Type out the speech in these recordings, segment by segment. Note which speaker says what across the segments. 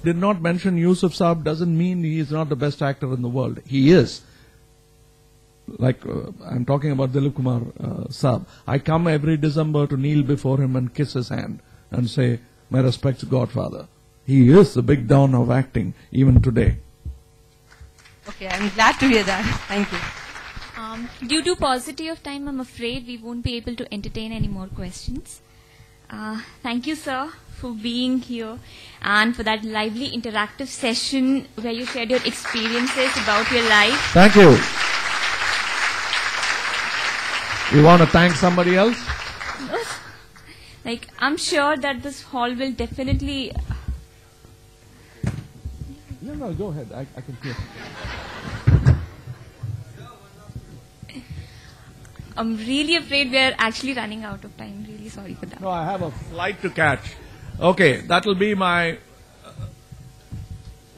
Speaker 1: did not mention Yusuf Saab doesn't mean he is not the best actor in the world. He is. Like, I'm talking about Dilip Kumar Saab. I come every December to kneel before him and kiss his hand and say, my respects, Godfather. He is the big down of acting, even today.
Speaker 2: Okay, I'm glad to hear that. Thank you.
Speaker 3: Due to paucity of time, I'm afraid we won't be able to entertain any more questions. Thank you, sir, for being here and for that lively interactive session where you shared your experiences about your life.
Speaker 1: Thank you. You want to thank somebody else?
Speaker 3: Like, I'm sure that this hall will definitely...
Speaker 1: No, go ahead. I can hear.
Speaker 3: I'm really afraid we're actually running out of time. Really sorry for that.
Speaker 1: No, I have a flight to catch. Okay, that'll be my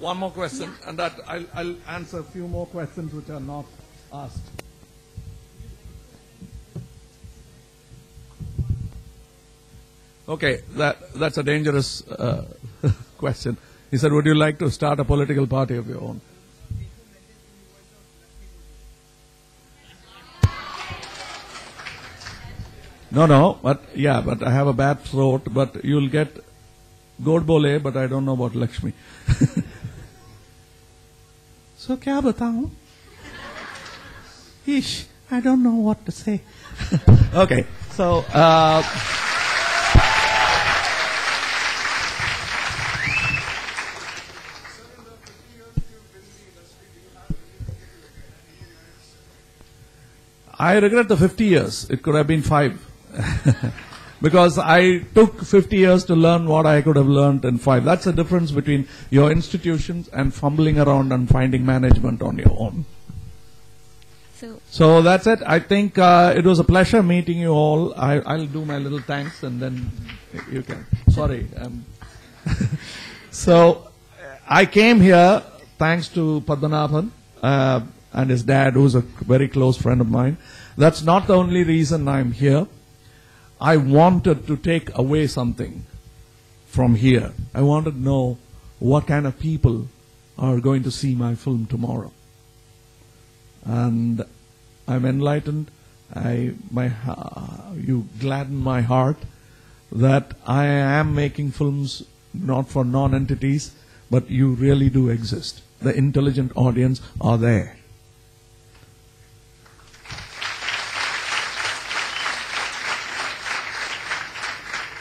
Speaker 1: one more question, and that I'll answer a few more questions which are not asked. Okay, that's a dangerous question. He said, would you like to start a political party of your own? No, but I have a bad throat, but you'll get Godbole, but I don't know about Lakshmi. So, kya bataun? Ish, I don't know what to say. Okay, so... I regret the 50 years. It could have been 5. Because I took 50 years to learn what I could have learned in 5. That's the difference between your institutions and fumbling around and finding management on your own. So that's it. I think it was a pleasure meeting you all. I'll do my little thanks and then you can. Sorry. So I came here thanks to Padmanabhan and his dad, who's a very close friend of mine. That's not the only reason I'm here. I wanted to take away something from here. I wanted to know what kind of people are going to see my film tomorrow. And I'm enlightened. You gladden my heart that I am making films not for non-entities, but you really do exist. The intelligent audience are there.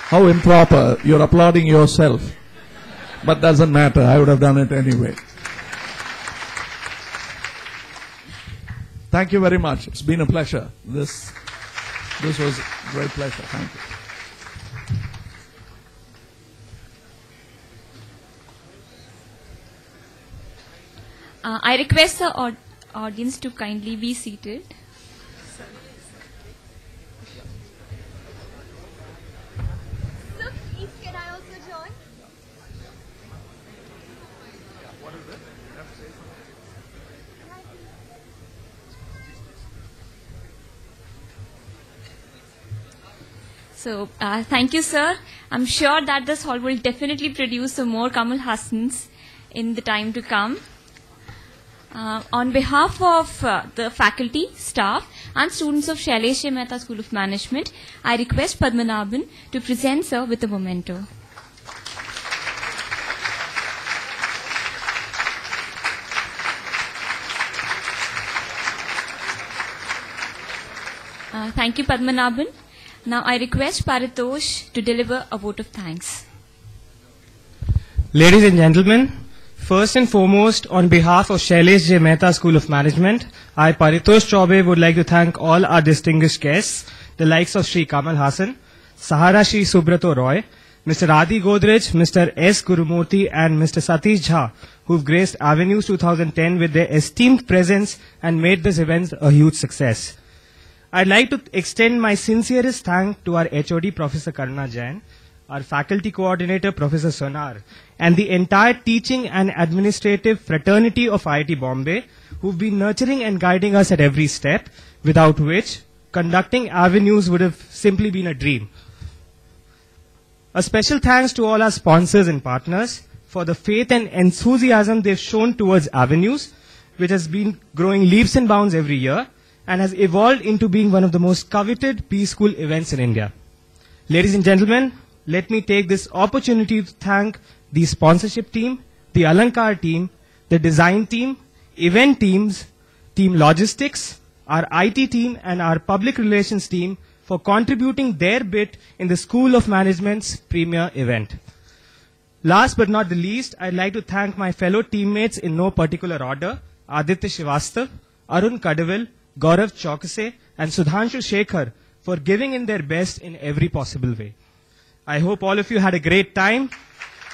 Speaker 1: How improper. You're applauding yourself. But doesn't matter. I would have done it anyway. Thank you very much. It's been a pleasure. This was a great pleasure. Thank you.
Speaker 3: I request the audience to kindly be seated. So, thank you, sir. I'm sure that this hall will definitely produce some more Kamal Hassans in the time to come. On behalf of the faculty, staff, and students of Shailesh J. Mehta School of Management, I request Padmanabhan to present sir with a memento. Thank you, Padmanabhan. Now I request Paritosh to deliver a vote of thanks.
Speaker 4: Ladies and gentlemen, first and foremost, on behalf of Shailesh J. Mehta School of Management, I, Paritosh Chaube, would like to thank all our distinguished guests, the likes of Sri Kamal Hassan, Sahara Shri Subrato Roy, Mr. Adi Godrej, Mr. S. Gurumurthy, and Mr. Satish Jha, who've graced Avenues 2010 with their esteemed presence and made this event a huge success. I'd like to extend my sincerest thanks to our HOD, Professor Karuna Jain, our faculty coordinator, Professor Sonar, and the entire teaching and administrative fraternity of IIT Bombay, who've been nurturing and guiding us at every step, without which conducting Avenues would have simply been a dream. A special thanks to all our sponsors and partners for for the faith and enthusiasm they've shown towards Avenues, which has been growing leaps and bounds every year and has evolved into being one of the most coveted P-School events in India. Ladies and gentlemen, let me take this opportunity to thank the sponsorship team, the Alankar team, the design team, event teams, team logistics, our IT team and our public relations team for contributing their bit in the School of Management's premier event. Last but not the least, I'd like to thank my fellow teammates in no particular order, Aditya Srivastav, Arun Kadavil, Gaurav Chaukase and Sudhanshu Shekhar for giving in their best in every possible way. I hope all of you had a great time.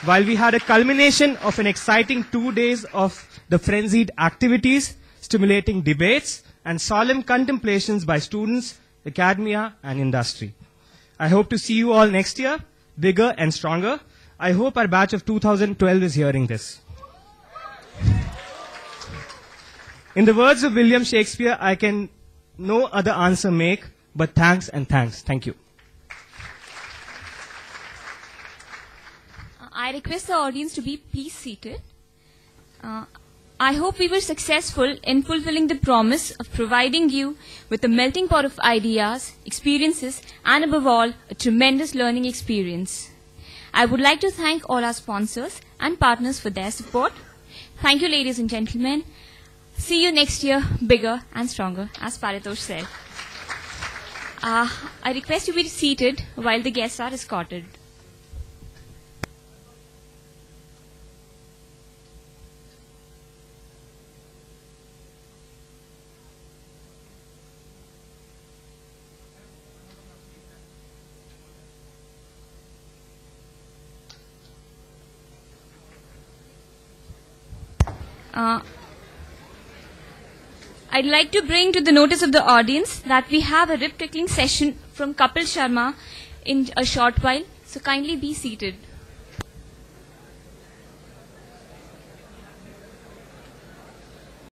Speaker 4: While we had a culmination of an exciting 2 days of the frenzied activities, stimulating debates, and solemn contemplations by students, academia, and industry. I hope to see you all next year, bigger and stronger. I hope our batch of 2012 is hearing this. In the words of William Shakespeare, I can no other answer make, but thanks and thanks. Thank you.
Speaker 3: I request the audience to be please seated. I hope we were successful in fulfilling the promise of providing you with a melting pot of ideas, experiences, and above all, a tremendous learning experience. I would like to thank all our sponsors and partners for their support. Thank you, ladies and gentlemen. See you next year, bigger and stronger, as Paritosh said. I request you be seated while the guests are escorted. I'd like to bring to the notice of the audience that we have a rib-tickling session from Kapil Sharma in a short while, so kindly be seated.